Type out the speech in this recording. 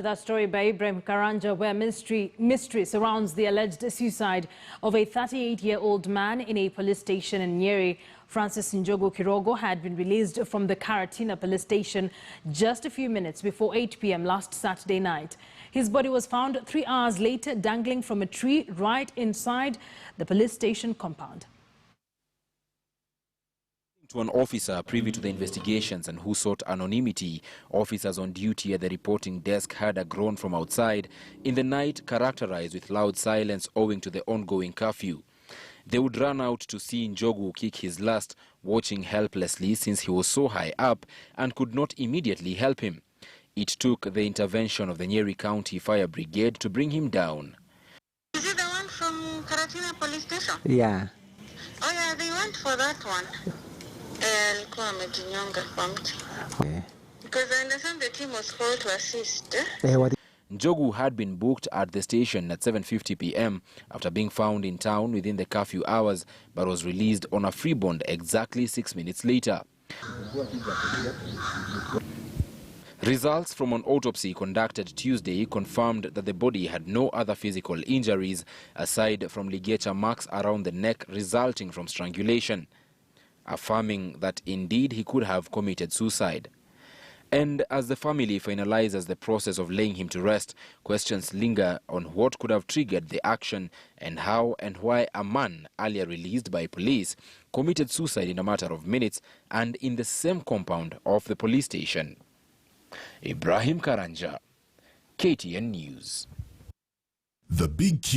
That story by Ibrahim Karanja, where mystery surrounds the alleged suicide of a 38-year-old man in a police station in Nyeri. Francis Njogu Kirogo had been released from the Karatina police station just a few minutes before 8 p.m. last Saturday night. His body was found 3 hours later dangling from a tree right inside the police station compound. To an officer privy to the investigations and who sought anonymity, officers on duty at the reporting desk heard a groan from outside in the night characterized with loud silence owing to the ongoing curfew. They would run out to see Njogu kick his last, watching helplessly since he was so high up and could not immediately help him. It took the intervention of the Nyeri County Fire Brigade to bring him down. Is it the one from Karatina police station? Yeah. Oh yeah, they went for that one. Because I understand the team was called to assist. Njogu had been booked at the station at 7:50 p.m. after being found in town within the curfew hours, but was released on a free bond exactly 6 minutes later. Results from an autopsy conducted Tuesday confirmed that the body had no other physical injuries aside from ligature marks around the neck resulting from strangulation, affirming that indeed he could have committed suicide. And as the family finalizes the process of laying him to rest, questions linger on what could have triggered the action and how and why a man earlier released by police committed suicide in a matter of minutes and in the same compound of the police station. Ibrahim Karanja, KTN News. The Big Q.